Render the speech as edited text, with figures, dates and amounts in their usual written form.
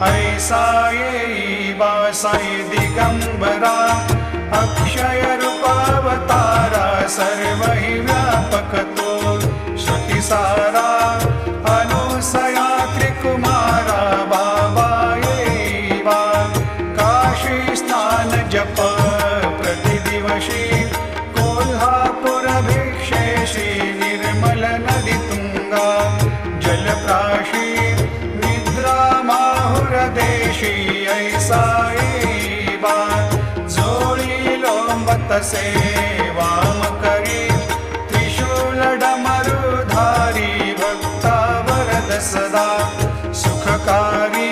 ऐसा येई वासाई दिगंबरा अक्षय रूपावतारा सर्व ही व्यापक तो श्रुतिसारा अनुसया त्रिकुमारा बाबा येई वा काशी स्नान जप प्रतिदिवशी कोल्हापुर भिक्षेशी निर्मल नदी तुंगा जलप्राशी निद्रा माहुर देशी ऐसा येई वा जोडी लोंबत सेवाम करी त्रिशूल डमरुधारी भक्ता वरद सदा सुखकारी